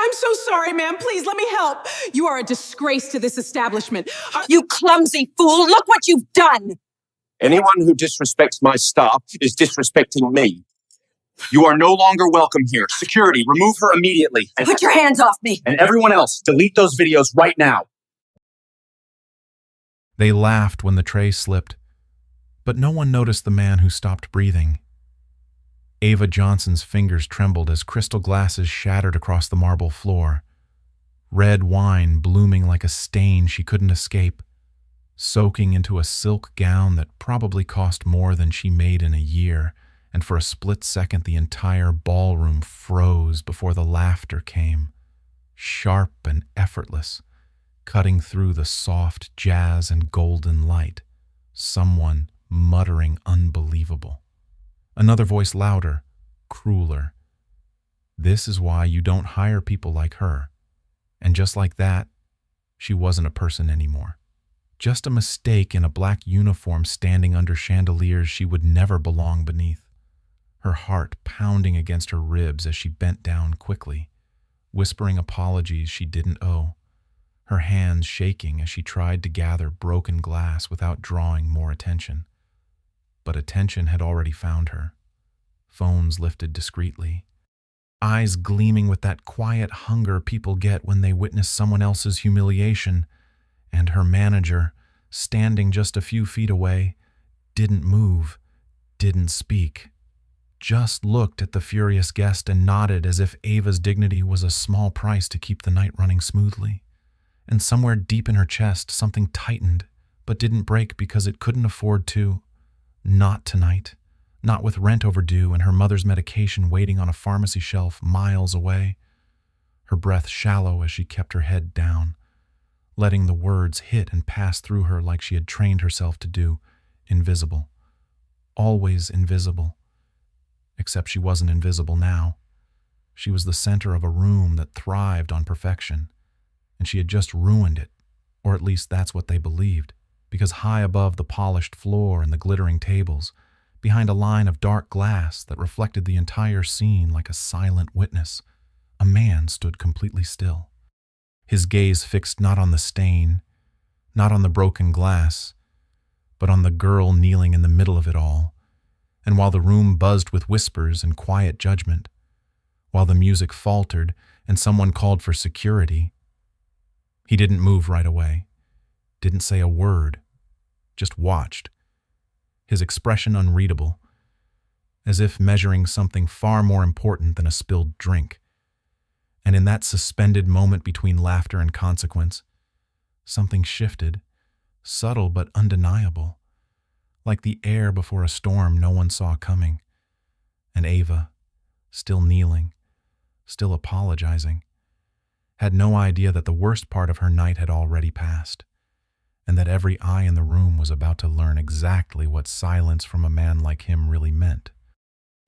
I'm so sorry, ma'am. Please, let me help. You are a disgrace to this establishment. You clumsy fool! Look what you've done! Anyone who disrespects my staff is disrespecting me. You are no longer welcome here. Security, remove her immediately. Put your hands off me! And everyone else, delete those videos right now. They laughed when the tray slipped, but no one noticed the man who stopped breathing. Ava Johnson's fingers trembled as crystal glasses shattered across the marble floor. Red wine blooming like a stain she couldn't escape, soaking into a silk gown that probably cost more than she made in a year, and for a split second the entire ballroom froze before the laughter came, sharp and effortless, cutting through the soft jazz and golden light, someone muttering unbelievable. Another voice louder, crueler. This is why you don't hire people like her. And just like that, she wasn't a person anymore. Just a mistake in a black uniform standing under chandeliers she would never belong beneath. Her heart pounding against her ribs as she bent down quickly, whispering apologies she didn't owe. Her hands shaking as she tried to gather broken glass without drawing more attention. But attention had already found her. Phones lifted discreetly, eyes gleaming with that quiet hunger people get when they witness someone else's humiliation, and her manager, standing just a few feet away, didn't move, didn't speak, just looked at the furious guest and nodded as if Ava's dignity was a small price to keep the night running smoothly. And somewhere deep in her chest, something tightened, but didn't break because it couldn't afford to. Not tonight. Not with rent overdue and her mother's medication waiting on a pharmacy shelf miles away. Her breath shallow as she kept her head down, letting the words hit and pass through her like she had trained herself to do, invisible. Always invisible. Except she wasn't invisible now. She was the center of a room that thrived on perfection. And she had just ruined it, or at least that's what they believed, because high above the polished floor and the glittering tables, behind a line of dark glass that reflected the entire scene like a silent witness, a man stood completely still. His gaze fixed not on the stain, not on the broken glass, but on the girl kneeling in the middle of it all. And while the room buzzed with whispers and quiet judgment, while the music faltered and someone called for security, he didn't move right away, didn't say a word, just watched, his expression unreadable, as if measuring something far more important than a spilled drink. And in that suspended moment between laughter and consequence, something shifted, subtle but undeniable, like the air before a storm no one saw coming. And Ava, still kneeling, still apologizing, had no idea that the worst part of her night had already passed, and that every eye in the room was about to learn exactly what silence from a man like him really meant.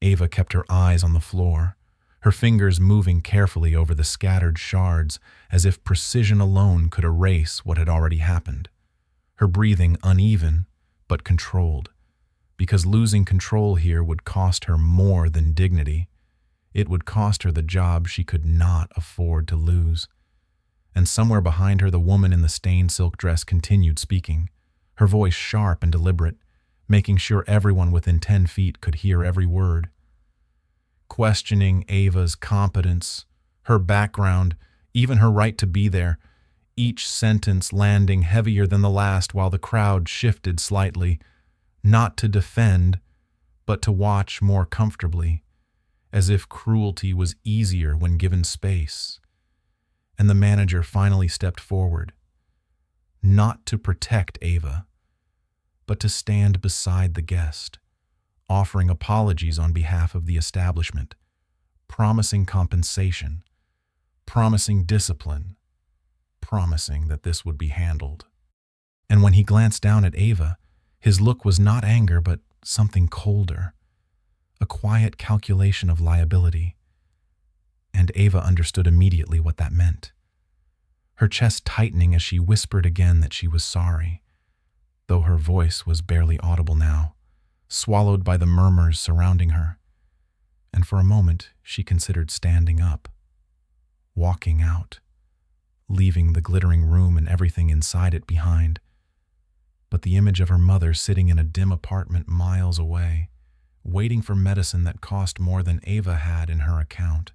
Ava kept her eyes on the floor, her fingers moving carefully over the scattered shards as if precision alone could erase what had already happened. Her breathing uneven, but controlled, because losing control here would cost her more than dignity. It would cost her the job she could not afford to lose. And somewhere behind her, the woman in the stained silk dress continued speaking, her voice sharp and deliberate, making sure everyone within 10 feet could hear every word. Questioning Ava's competence, her background, even her right to be there, each sentence landing heavier than the last while the crowd shifted slightly, not to defend, but to watch more comfortably, as if cruelty was easier when given space. And the manager finally stepped forward, not to protect Ava, but to stand beside the guest, offering apologies on behalf of the establishment, promising compensation, promising discipline, promising that this would be handled. And when he glanced down at Ava, his look was not anger but something colder, a quiet calculation of liability. And Ava understood immediately what that meant, her chest tightening as she whispered again that she was sorry, though her voice was barely audible now, swallowed by the murmurs surrounding her. And for a moment, she considered standing up. walking out, leaving the glittering room and everything inside it behind. But the image of her mother sitting in a dim apartment miles away, waiting for medicine that cost more than Ava had in her account,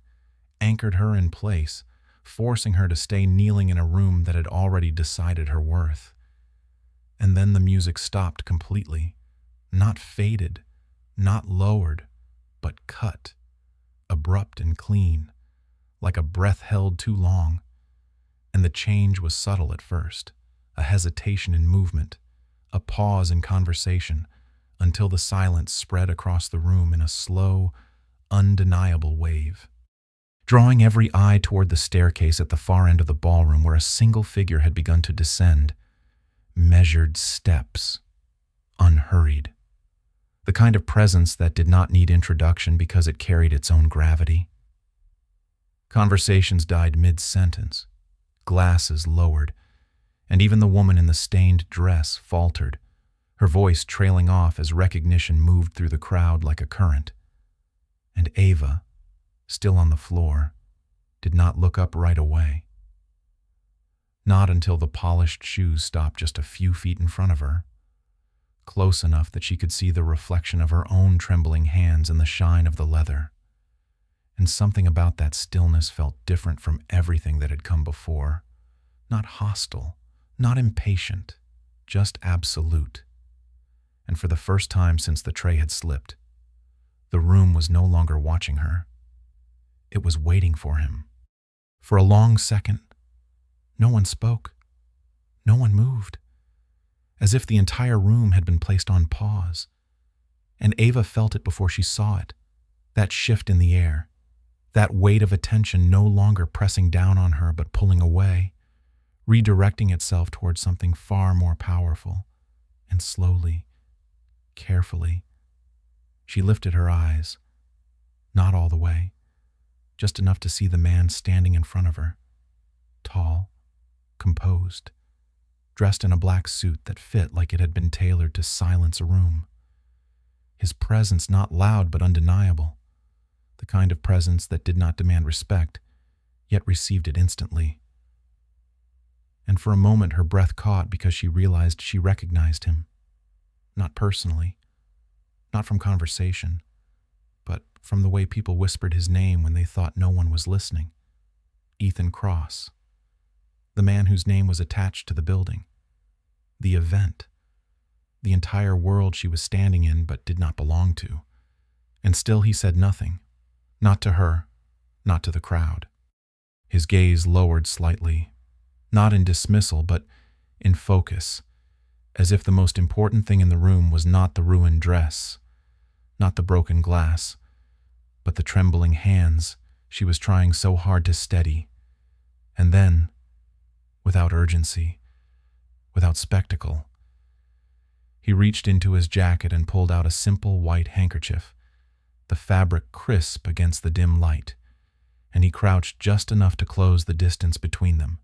anchored her in place, forcing her to stay kneeling in a room that had already decided her worth. And then the music stopped completely, not faded, not lowered, but cut, abrupt and clean, like a breath held too long. And the change was subtle at first, a hesitation in movement, a pause in conversation, until the silence spread across the room in a slow, undeniable wave, drawing every eye toward the staircase at the far end of the ballroom where a single figure had begun to descend. Measured steps, unhurried. The kind of presence that did not need introduction because it carried its own gravity. Conversations died mid-sentence, glasses lowered, and even the woman in the stained dress faltered, her voice trailing off as recognition moved through the crowd like a current. And Ava, still on the floor, did not look up right away. Not until the polished shoes stopped just a few feet in front of her, close enough that she could see the reflection of her own trembling hands in the shine of the leather. And something about that stillness felt different from everything that had come before. Not hostile, not impatient, just absolute. And for the first time since the tray had slipped, the room was no longer watching her. It was waiting for him. For a long second, no one spoke. No one moved. As if the entire room had been placed on pause. And Ava felt it before she saw it, that shift in the air, that weight of attention no longer pressing down on her but pulling away, redirecting itself towards something far more powerful. And slowly, carefully, she lifted her eyes, not all the way, just enough to see the man standing in front of her, tall, composed, dressed in a black suit that fit like it had been tailored to silence a room. His presence not loud but undeniable, the kind of presence that did not demand respect, yet received it instantly. And for a moment her breath caught because she realized she recognized him. Not personally, not from conversation, but from the way people whispered his name when they thought no one was listening. Ethan Cross, the man whose name was attached to the building, the event, the entire world she was standing in but did not belong to. And still he said nothing, not to her, not to the crowd. His gaze lowered slightly, not in dismissal but in focus, as if the most important thing in the room was not the ruined dress, not the broken glass, but the trembling hands she was trying so hard to steady. And then, without urgency, without spectacle, he reached into his jacket and pulled out a simple white handkerchief, the fabric crisp against the dim light, and he crouched just enough to close the distance between them,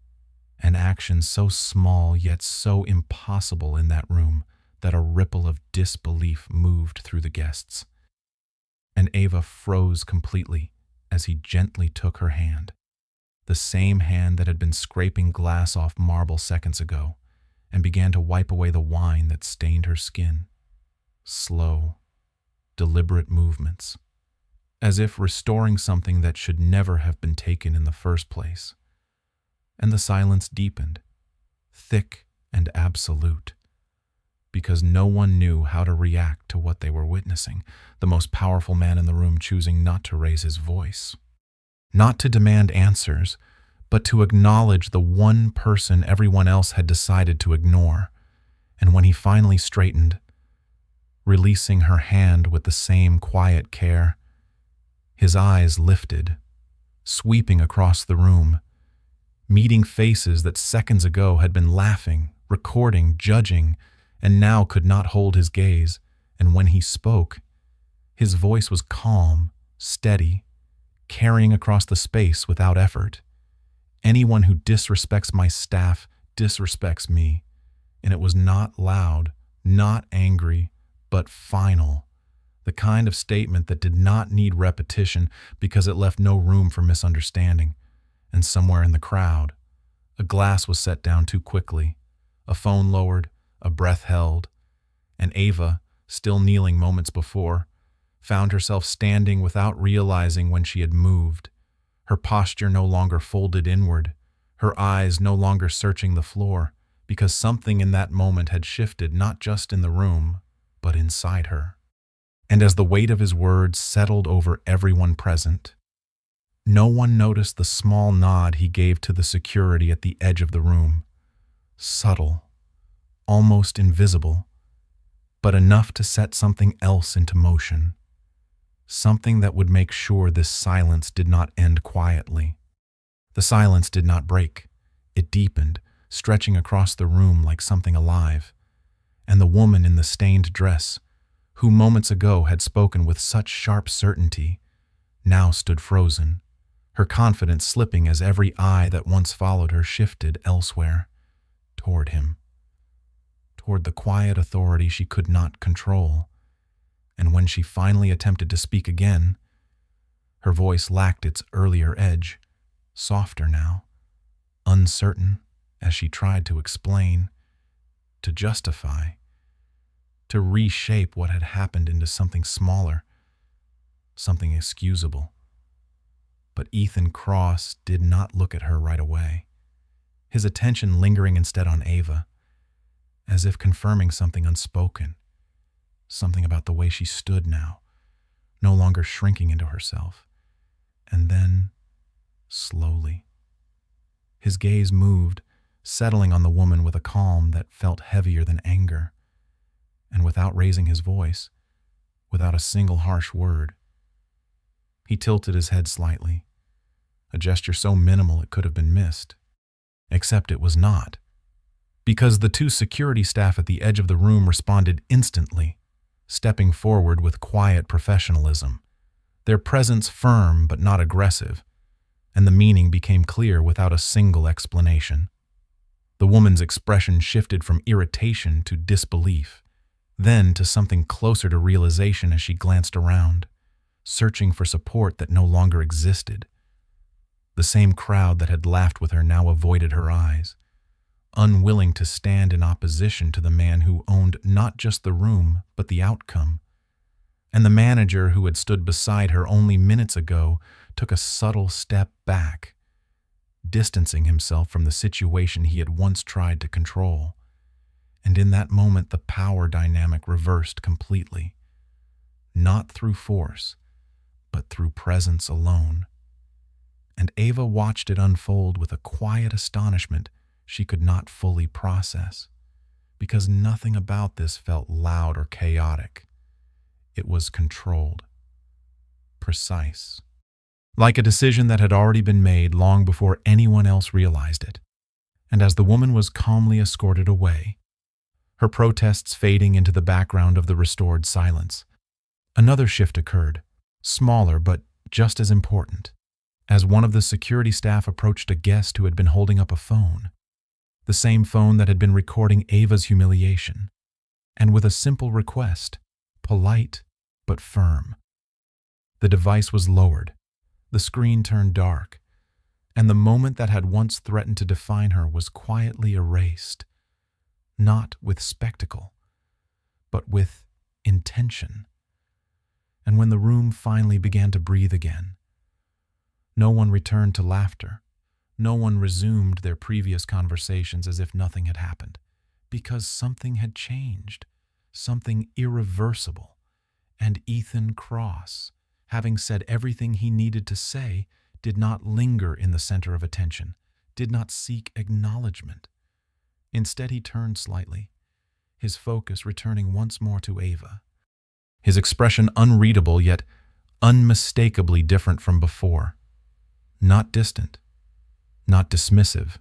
an action so small yet so impossible in that room that a ripple of disbelief moved through the guests. And Ava froze completely as he gently took her hand, the same hand that had been scraping glass off marble seconds ago, and began to wipe away the wine that stained her skin. Slow, deliberate movements, as if restoring something that should never have been taken in the first place. And the silence deepened, thick and absolute, because no one knew how to react to what they were witnessing, the most powerful man in the room choosing not to raise his voice. Not to demand answers, but to acknowledge the one person everyone else had decided to ignore. And when he finally straightened, releasing her hand with the same quiet care, his eyes lifted, sweeping across the room, meeting faces that seconds ago had been laughing, recording, judging, and now could not hold his gaze. And when he spoke, his voice was calm, steady, carrying across the space without effort. Anyone who disrespects my staff disrespects me. And it was not loud, not angry, but final. The kind of statement that did not need repetition because it left no room for misunderstanding. And somewhere in the crowd, a glass was set down too quickly, a phone lowered, a breath held, and Ava, still kneeling moments before, found herself standing without realizing when she had moved, her posture no longer folded inward, her eyes no longer searching the floor, because something in that moment had shifted not just in the room, but inside her. And as the weight of his words settled over everyone present, no one noticed the small nod he gave to the security at the edge of the room. Subtle, almost invisible, but enough to set something else into motion. Something that would make sure this silence did not end quietly. The silence did not break. It deepened, stretching across the room like something alive. And the woman in the stained dress, who moments ago had spoken with such sharp certainty, now stood frozen, her confidence slipping as every eye that once followed her shifted elsewhere, toward him, toward the quiet authority she could not control. And when she finally attempted to speak again, her voice lacked its earlier edge, softer now, uncertain as she tried to explain, to justify, to reshape what had happened into something smaller, something excusable. But Ethan Cross did not look at her right away, his attention lingering instead on Ava, as if confirming something unspoken, something about the way she stood now, no longer shrinking into herself. And then, slowly, his gaze moved, settling on the woman with a calm that felt heavier than anger. And without raising his voice, without a single harsh word, he tilted his head slightly, a gesture so minimal it could have been missed. Except it was not, because the two security staff at the edge of the room responded instantly, stepping forward with quiet professionalism, their presence firm but not aggressive, and the meaning became clear without a single explanation. The woman's expression shifted from irritation to disbelief, then to something closer to realization as she glanced around, searching for support that no longer existed. The same crowd that had laughed with her now avoided her eyes, unwilling to stand in opposition to the man who owned not just the room, but the outcome. And the manager who had stood beside her only minutes ago took a subtle step back, distancing himself from the situation he had once tried to control. And in that moment, the power dynamic reversed completely, not through force, but through presence alone. And Ava watched it unfold with a quiet astonishment she could not fully process, because nothing about this felt loud or chaotic. It was controlled, precise, like a decision that had already been made long before anyone else realized it. And as the woman was calmly escorted away, her protests fading into the background of the restored silence, another shift occurred, smaller but just as important, as one of the security staff approached a guest who had been holding up a phone, the same phone that had been recording Ava's humiliation, and with a simple request, polite but firm. The device was lowered, the screen turned dark, and the moment that had once threatened to define her was quietly erased, not with spectacle, but with intention. And when the room finally began to breathe again, no one returned to laughter. No one resumed their previous conversations as if nothing had happened, because something had changed, something irreversible. And Ethan Cross, having said everything he needed to say, did not linger in the center of attention, did not seek acknowledgement. Instead, he turned slightly, his focus returning once more to Ava, his expression unreadable yet unmistakably different from before. Not distant, not dismissive,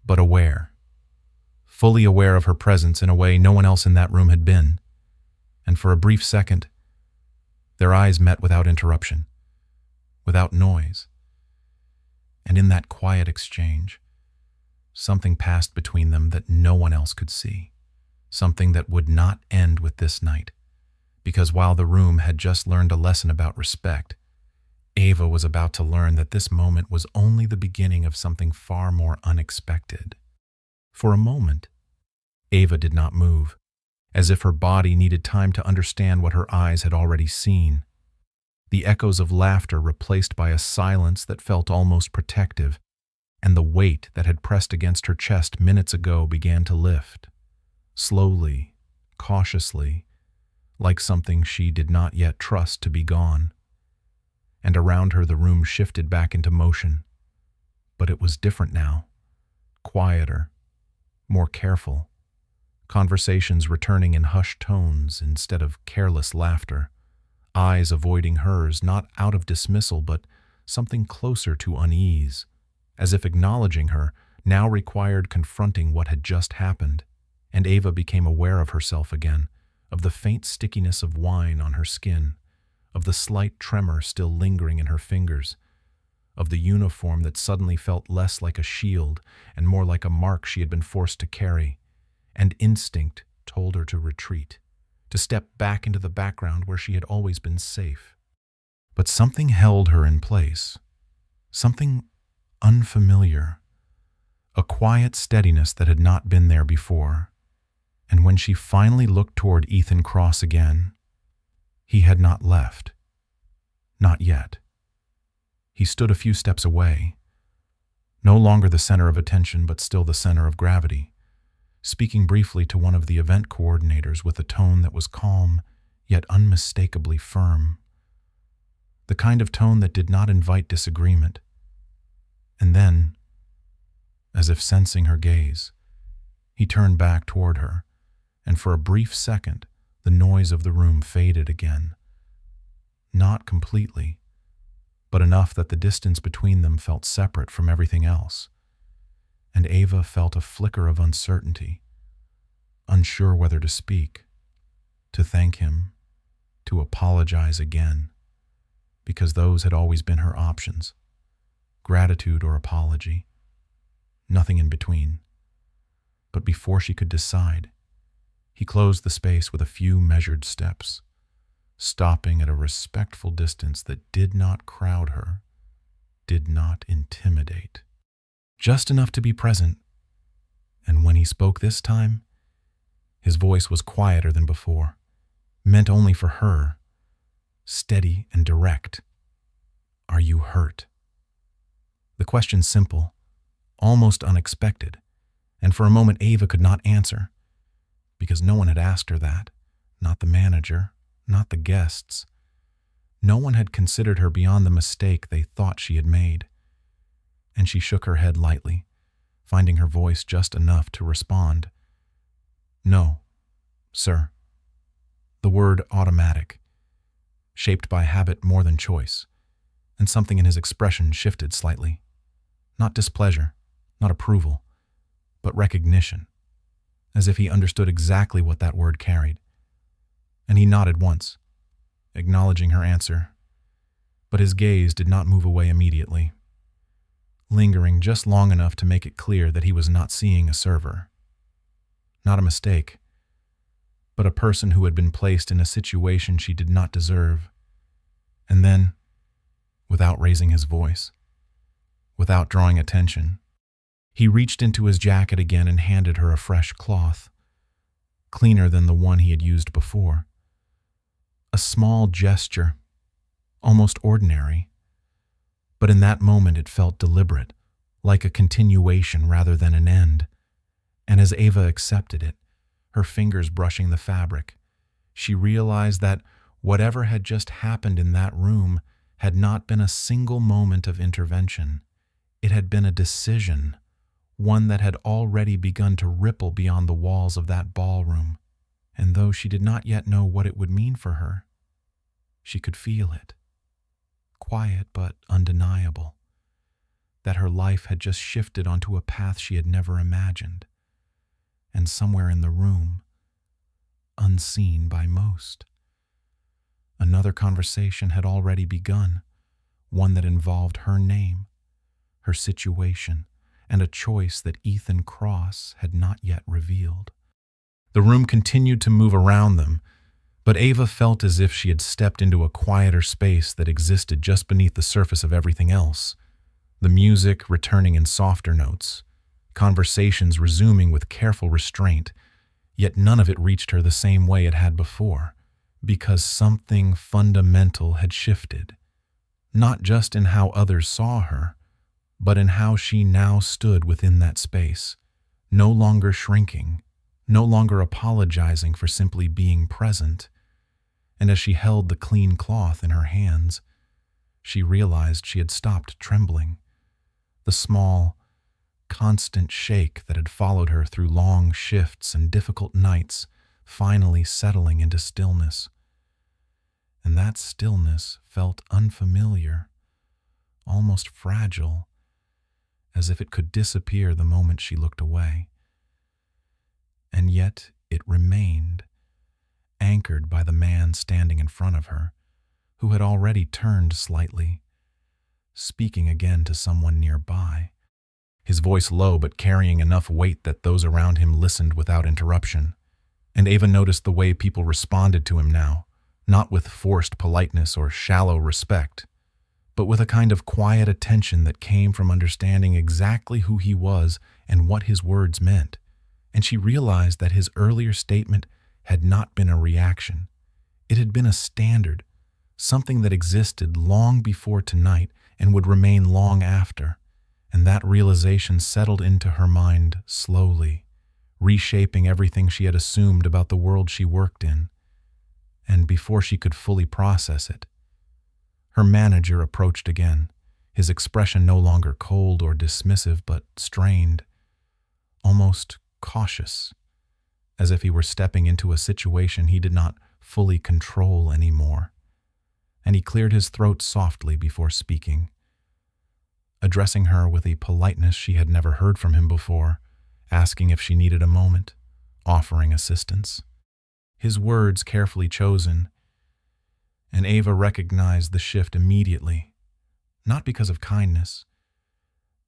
but aware, fully aware of her presence in a way no one else in that room had been. And for a brief second, their eyes met without interruption, without noise. And in that quiet exchange, something passed between them that no one else could see, something that would not end with this night, because while the room had just learned a lesson about respect, Ava was about to learn that this moment was only the beginning of something far more unexpected. For a moment, Ava did not move, as if her body needed time to understand what her eyes had already seen. The echoes of laughter replaced by a silence that felt almost protective, and the weight that had pressed against her chest minutes ago began to lift, slowly, cautiously, like something she did not yet trust to be gone. And around her the room shifted back into motion. But it was different now, quieter, more careful, conversations returning in hushed tones instead of careless laughter, eyes avoiding hers not out of dismissal but something closer to unease, as if acknowledging her now required confronting what had just happened. And Ava became aware of herself again, of the faint stickiness of wine on her skin, of the slight tremor still lingering in her fingers, of the uniform that suddenly felt less like a shield and more like a mark she had been forced to carry, and instinct told her to retreat, to step back into the background where she had always been safe. But something held her in place, something unfamiliar, a quiet steadiness that had not been there before. And when she finally looked toward Ethan Cross again, he had not left. Not yet. He stood a few steps away, no longer the center of attention but still the center of gravity, speaking briefly to one of the event coordinators with a tone that was calm yet unmistakably firm. The kind of tone that did not invite disagreement. And then, as if sensing her gaze, he turned back toward her, and for a brief second, the noise of the room faded again. Not completely, but enough that the distance between them felt separate from everything else. And Ava felt a flicker of uncertainty, unsure whether to speak, to thank him, to apologize again, because those had always been her options, gratitude or apology, nothing in between. But before she could decide, he closed the space with a few measured steps, stopping at a respectful distance that did not crowd her, did not intimidate. Just enough to be present, and when he spoke this time, his voice was quieter than before, meant only for her, steady and direct. Are you hurt? The question simple, almost unexpected, and for a moment Ava could not answer, because no one had asked her that, not the manager, not the guests. No one had considered her beyond the mistake they thought she had made. And she shook her head lightly, finding her voice just enough to respond. No, sir. The word automatic, shaped by habit more than choice, and something in his expression shifted slightly. Not displeasure, not approval, but recognition, as if he understood exactly what that word carried. And he nodded once, acknowledging her answer, but his gaze did not move away immediately, lingering just long enough to make it clear that he was not seeing a server. Not a mistake, but a person who had been placed in a situation she did not deserve. And then, without raising his voice, without drawing attention, he reached into his jacket again and handed her a fresh cloth, cleaner than the one he had used before. A small gesture, almost ordinary, but in that moment it felt deliberate, like a continuation rather than an end. And as Ava accepted it, her fingers brushing the fabric, she realized that whatever had just happened in that room had not been a single moment of intervention. It had been a decision, one that had already begun to ripple beyond the walls of that ballroom. And though she did not yet know what it would mean for her, she could feel it, quiet but undeniable, that her life had just shifted onto a path she had never imagined. And somewhere in the room, unseen by most, another conversation had already begun, one that involved her name, her situation, and a choice that Ethan Cross had not yet revealed. The room continued to move around them, But Ava felt as if she had stepped into a quieter space that existed just beneath the surface of everything else. The music returning in softer notes, conversations resuming with careful restraint, yet none of it reached her the same way it had before, because something fundamental had shifted, not just in how others saw her, but in how she now stood within that space, no longer shrinking, no longer apologizing for simply being present. And as she held the clean cloth in her hands, she realized she had stopped trembling. The small, constant shake that had followed her through long shifts and difficult nights finally settling into stillness. And that stillness felt unfamiliar, almost fragile, as if it could disappear the moment she looked away. And yet it remained, anchored by the man standing in front of her, who had already turned slightly, speaking again to someone nearby, his voice low but carrying enough weight that those around him listened without interruption. And Ava noticed the way people responded to him now, not with forced politeness or shallow respect, but with a kind of quiet attention that came from understanding exactly who he was and what his words meant. And she realized that his earlier statement had not been a reaction. It had been a standard, something that existed long before tonight and would remain long after. And that realization settled into her mind slowly, reshaping everything she had assumed about the world she worked in. And before she could fully process it, her manager approached again, his expression no longer cold or dismissive, but strained, almost cautious, as if he were stepping into a situation he did not fully control anymore. And he cleared his throat softly before speaking, addressing her with a politeness she had never heard from him before, asking if she needed a moment, offering assistance. His words carefully chosen, and Ava recognized the shift immediately, not because of kindness,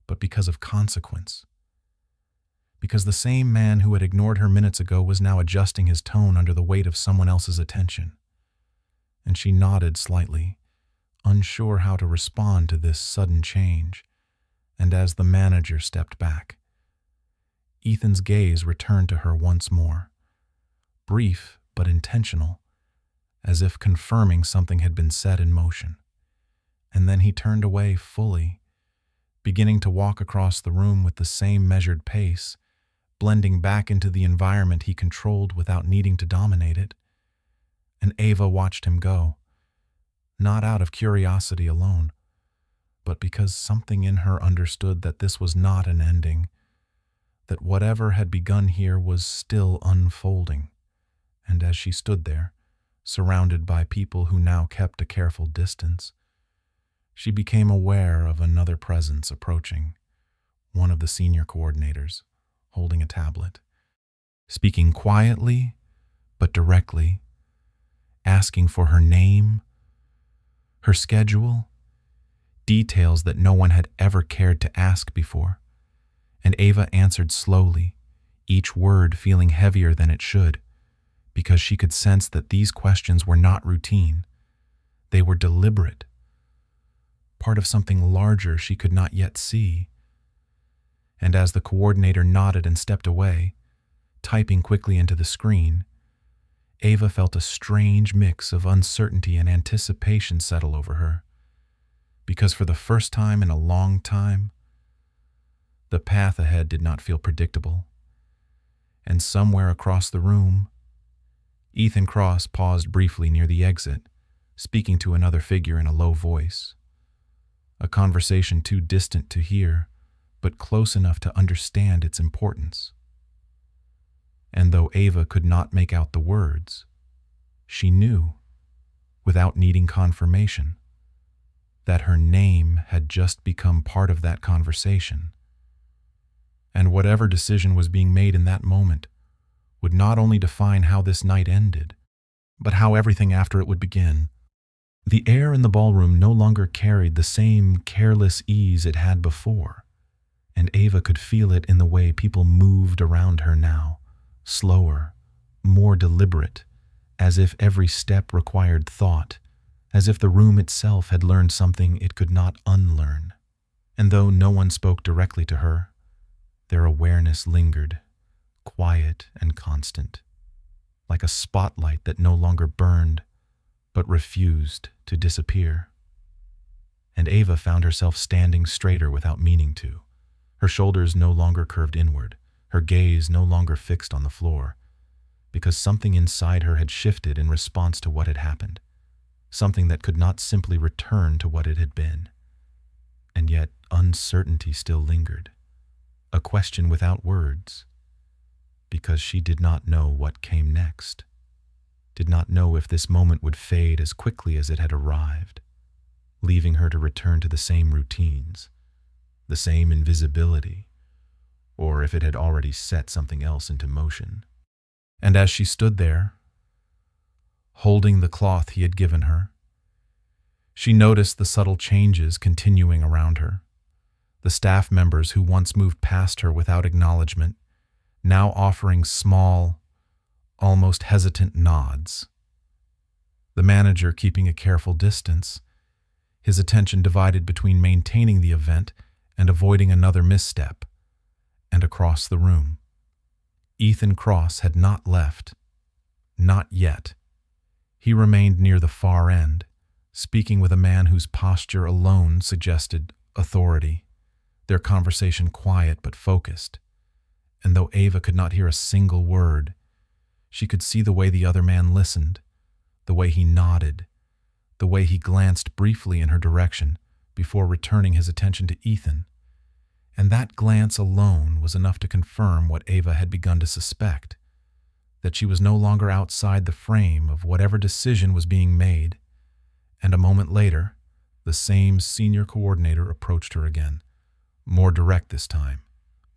but because of consequence. Because the same man who had ignored her minutes ago was now adjusting his tone under the weight of someone else's attention. And she nodded slightly, unsure how to respond to this sudden change. And as the manager stepped back, Ethan's gaze returned to her once more, brief but intentional, as if confirming something had been set in motion. And then he turned away fully, beginning to walk across the room with the same measured pace, blending back into the environment he controlled without needing to dominate it. And Ava watched him go, not out of curiosity alone, but because something in her understood that this was not an ending, that whatever had begun here was still unfolding. And as she stood there, surrounded by people who now kept a careful distance, she became aware of another presence approaching, one of the senior coordinators, holding a tablet, speaking quietly but directly, asking for her name, her schedule, details that no one had ever cared to ask before. And Ava answered slowly, each word feeling heavier than it should, because she could sense that these questions were not routine. They were deliberate, part of something larger she could not yet see. And as the coordinator nodded and stepped away, typing quickly into the screen, Ava felt a strange mix of uncertainty and anticipation settle over her, because for the first time in a long time, the path ahead did not feel predictable. And somewhere across the room, Ethan Cross paused briefly near the exit, speaking to another figure in a low voice. A conversation too distant to hear, but close enough to understand its importance. And though Ava could not make out the words, she knew, without needing confirmation, that her name had just become part of that conversation. And whatever decision was being made in that moment would not only define how this night ended, but how everything after it would begin. The air in the ballroom no longer carried the same careless ease it had before, and Ava could feel it in the way people moved around her now, slower, more deliberate, as if every step required thought, as if the room itself had learned something it could not unlearn. And though no one spoke directly to her, their awareness lingered, quiet and constant, like a spotlight that no longer burned, but refused to disappear. And Ava found herself standing straighter without meaning to, her shoulders no longer curved inward, her gaze no longer fixed on the floor, because something inside her had shifted in response to what had happened, something that could not simply return to what it had been. And yet uncertainty still lingered, a question without words, because she did not know what came next, did not know if this moment would fade as quickly as it had arrived, leaving her to return to the same routines, the same invisibility, or if it had already set something else into motion. And as she stood there, holding the cloth he had given her, she noticed the subtle changes continuing around her. The staff members who once moved past her without acknowledgement, now offering small, almost hesitant nods. The manager keeping a careful distance, his attention divided between maintaining the event and avoiding another misstep. And across the room, Ethan Cross had not left. Not yet. He remained near the far end, speaking with a man whose posture alone suggested authority, their conversation quiet but focused. And though Ava could not hear a single word, she could see the way the other man listened, the way he nodded, the way he glanced briefly in her direction before returning his attention to Ethan. And that glance alone was enough to confirm what Ava had begun to suspect, that she was no longer outside the frame of whatever decision was being made. And a moment later, the same senior coordinator approached her again, more direct this time,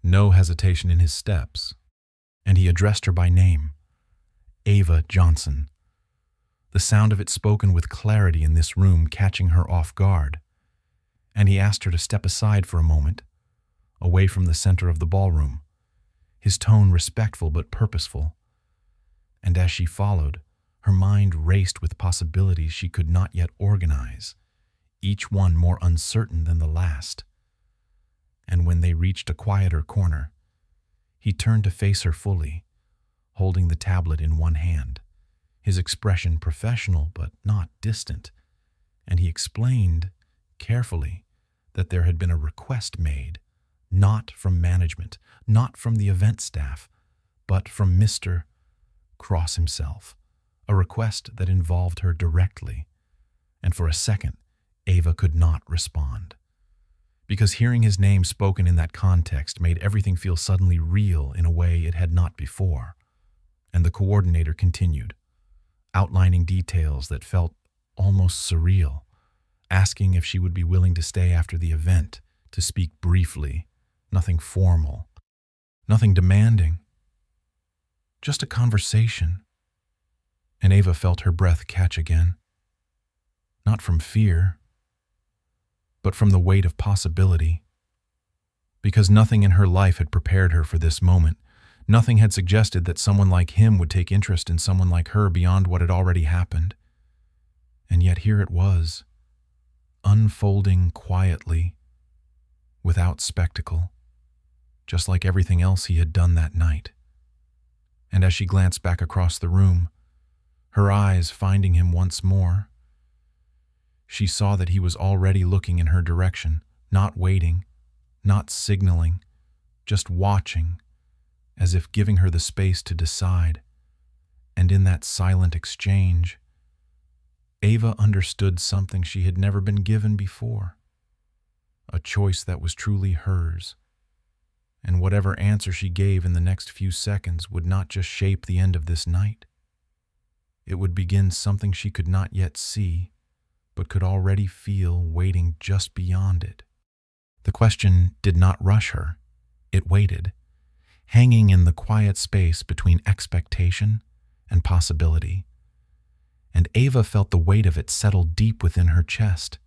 no hesitation in his steps, and he addressed her by name, Ava Johnson. The sound of it spoken with clarity in this room catching her off guard, and he asked her to step aside for a moment, away from the center of the ballroom, his tone respectful but purposeful. And as she followed, her mind raced with possibilities she could not yet organize, each one more uncertain than the last. And when they reached a quieter corner, he turned to face her fully, holding the tablet in one hand, his expression professional but not distant, and he explained, carefully, that there had been a request made, not from management, not from the event staff, but from Mr. Cross himself, a request that involved her directly. And for a second, Ava could not respond, because hearing his name spoken in that context made everything feel suddenly real in a way it had not before. And the coordinator continued, outlining details that felt almost surreal, asking if she would be willing to stay after the event, to speak briefly. Nothing formal, nothing demanding, just a conversation. And Ava felt her breath catch again, not from fear, but from the weight of possibility, because nothing in her life had prepared her for this moment. Nothing had suggested that someone like him would take interest in someone like her beyond what had already happened. And yet here it was, unfolding quietly, without spectacle, just like everything else he had done that night. And as she glanced back across the room, her eyes finding him once more, she saw that he was already looking in her direction, not waiting, not signaling, just watching, as if giving her the space to decide. And in that silent exchange, Ava understood something she had never been given before, a choice that was truly hers. And whatever answer she gave in the next few seconds would not just shape the end of this night. It would begin something she could not yet see, but could already feel waiting just beyond it. The question did not rush her. It waited, hanging in the quiet space between expectation and possibility. And Ava felt the weight of it settle deep within her chest,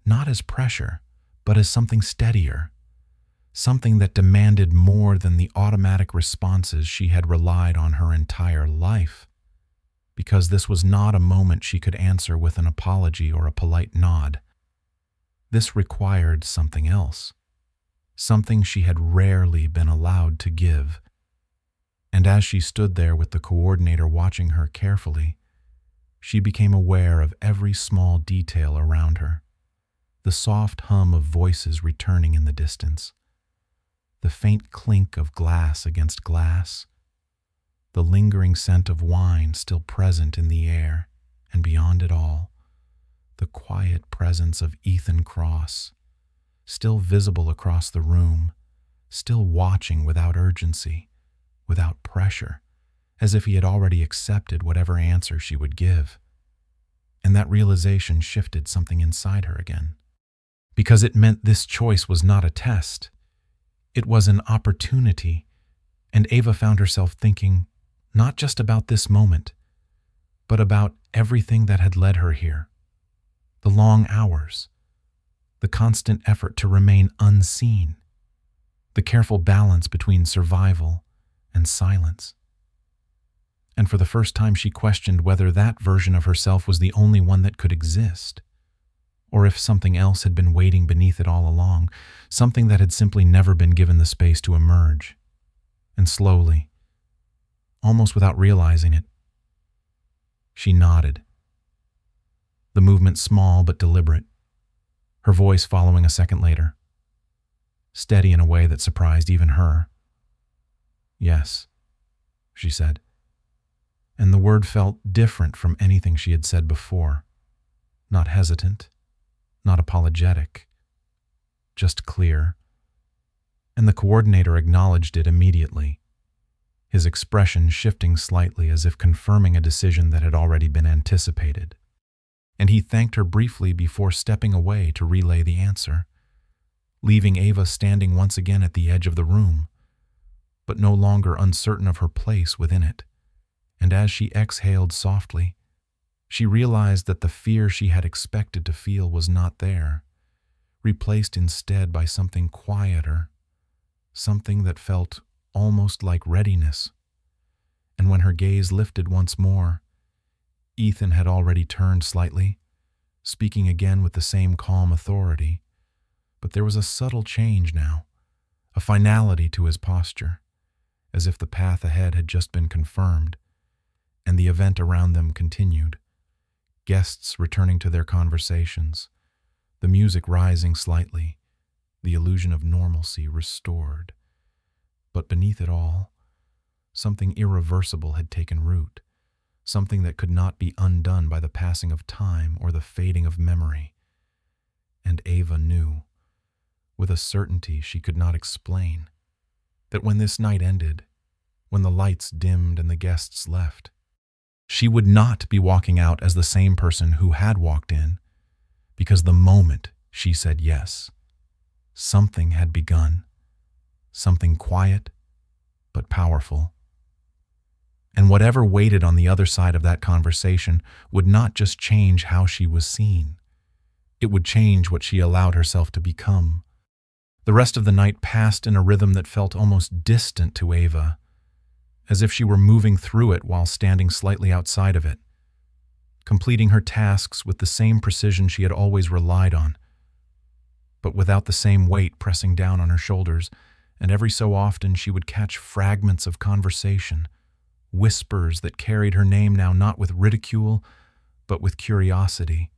not as pressure, but as something steadier, something that demanded more than the automatic responses she had relied on her entire life. because this was not a moment she could answer with an apology or a polite nod. This required something else, something she had rarely been allowed to give. And as she stood there with the coordinator watching her carefully, she became aware of every small detail around her. The soft hum of voices returning in the distance, the faint clink of glass against glass, the lingering scent of wine still present in the air, and beyond it all, the quiet presence of Ethan Cross, still visible across the room, still watching without urgency, without pressure, as if he had already accepted whatever answer she would give. And that realization shifted something inside her again, because it meant this choice was not a test. It was an opportunity, and Ava found herself thinking not just about this moment, but about everything that had led her here. The long hours, the constant effort to remain unseen, the careful balance between survival and silence. And for the first time she questioned whether that version of herself was the only one that could exist, or if something else had been waiting beneath it all along, something that had simply never been given the space to emerge. And slowly, almost without realizing it, she nodded. The movement small but deliberate, her voice following a second later, steady in a way that surprised even her. "Yes," she said, and the word felt different from anything she had said before. Not hesitant, not apologetic, just clear. And the coordinator acknowledged it immediately, his expression shifting slightly as if confirming a decision that had already been anticipated. And he thanked her briefly before stepping away to relay the answer, leaving Ava standing once again at the edge of the room, but no longer uncertain of her place within it. And as she exhaled softly, she realized that the fear she had expected to feel was not there, replaced instead by something quieter, something that felt almost like readiness. And when her gaze lifted once more, Ethan had already turned slightly, speaking again with the same calm authority, but there was a subtle change now, a finality to his posture, as if the path ahead had just been confirmed, and the event around them continued, guests returning to their conversations, the music rising slightly, the illusion of normalcy restored. But beneath it all, something irreversible had taken root, something that could not be undone by the passing of time or the fading of memory. And Ava knew, with a certainty she could not explain, that when this night ended, when the lights dimmed and the guests left, she would not be walking out as the same person who had walked in, because the moment she said yes, something had begun, something quiet but powerful. And whatever waited on the other side of that conversation would not just change how she was seen, it would change what she allowed herself to become. The rest of the night passed in a rhythm that felt almost distant to Ava, as if she were moving through it while standing slightly outside of it, completing her tasks with the same precision she had always relied on, but without the same weight pressing down on her shoulders, and every so often she would catch fragments of conversation, whispers that carried her name now not with ridicule, but with curiosity.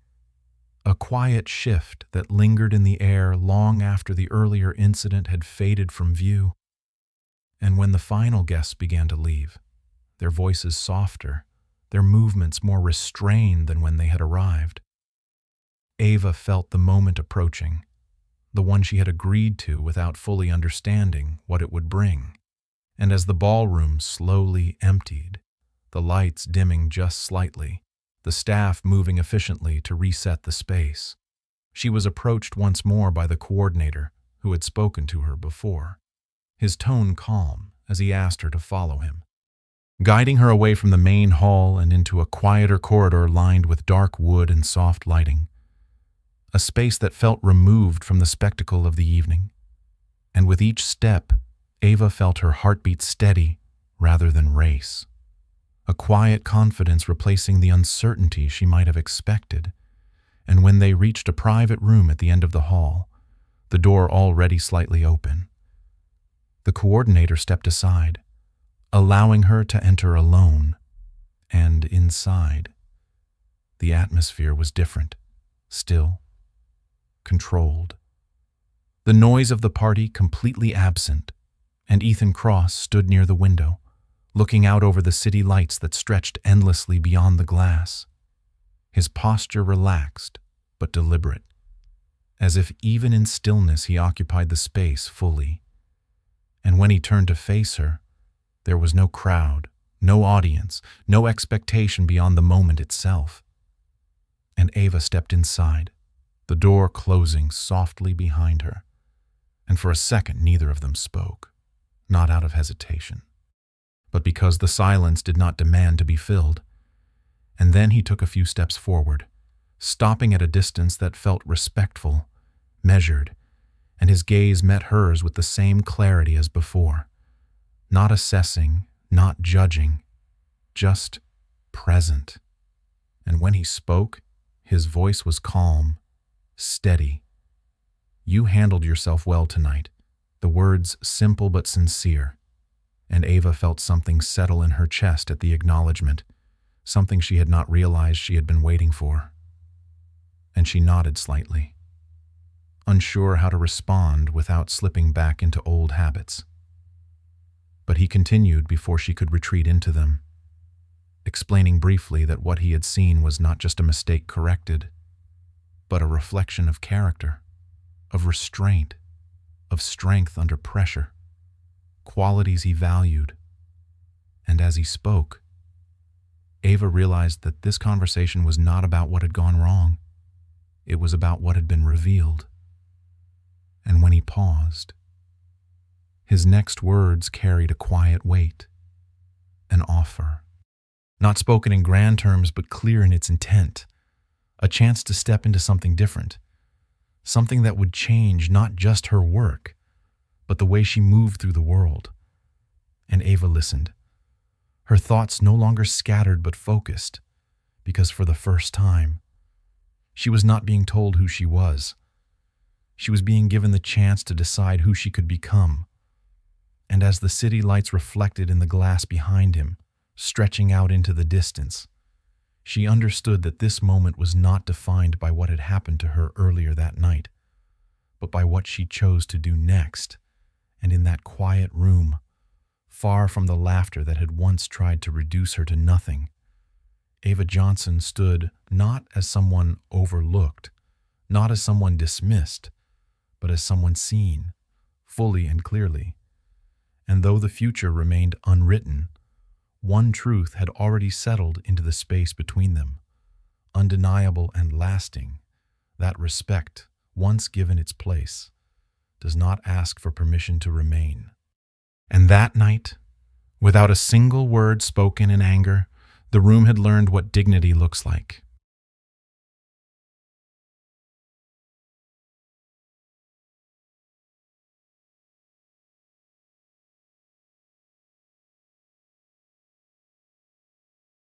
A quiet shift that lingered in the air long after the earlier incident had faded from view. And when the final guests began to leave, their voices softer, their movements more restrained than when they had arrived, Ava felt the moment approaching, the one she had agreed to without fully understanding what it would bring. And as the ballroom slowly emptied, the lights dimming just slightly, the staff moving efficiently to reset the space, she was approached once more by the coordinator who had spoken to her before, his tone calm as he asked her to follow him, guiding her away from the main hall and into a quieter corridor lined with dark wood and soft lighting, a space that felt removed from the spectacle of the evening. And with each step, Ava felt her heartbeat steady rather than race. a quiet confidence replacing the uncertainty she might have expected. And when they reached a private room at the end of the hall, the door already slightly open, the coordinator stepped aside, allowing her to enter alone. And inside, the atmosphere was different, still, controlled. The noise of the party completely absent, and Ethan Cross stood near the window, looking out over the city lights that stretched endlessly beyond the glass. His posture relaxed, but deliberate, as if even in stillness he occupied the space fully. And when he turned to face her, there was no crowd, no audience, no expectation beyond the moment itself. And Ava stepped inside, the door closing softly behind her. And for a second neither of them spoke, not out of hesitation, but because the silence did not demand to be filled. And then he took a few steps forward, stopping at a distance that felt respectful, measured, and his gaze met hers with the same clarity as before, not assessing, not judging, just present. And when he spoke, his voice was calm, steady. "You handled yourself well tonight," the words simple but sincere, and Ava felt something settle in her chest at the acknowledgement, something she had not realized she had been waiting for. And she nodded slightly, unsure how to respond without slipping back into old habits. But he continued before she could retreat into them, explaining briefly that what he had seen was not just a mistake corrected, but a reflection of character, of restraint, of strength under pressure, qualities he valued. And as he spoke, Ava realized that this conversation was not about what had gone wrong. It was about what had been revealed. And when he paused, his next words carried a quiet weight, an offer. Not spoken in grand terms, but clear in its intent. A chance to step into something different. Something that would change not just her work, but the way she moved through the world. And Ava listened. Her thoughts no longer scattered but focused, because for the first time, she was not being told who she was. She was being given the chance to decide who she could become. And as the city lights reflected in the glass behind him, stretching out into the distance, she understood that this moment was not defined by what had happened to her earlier that night, but by what she chose to do next, and in that quiet room, far from the laughter that had once tried to reduce her to nothing. Ava Johnson stood not as someone overlooked, not as someone dismissed, but as someone seen, fully and clearly. And though the future remained unwritten, one truth had already settled into the space between them, undeniable and lasting, that respect, once given its place, does not ask for permission to remain. And that night, without a single word spoken in anger, the room had learned what dignity looks like.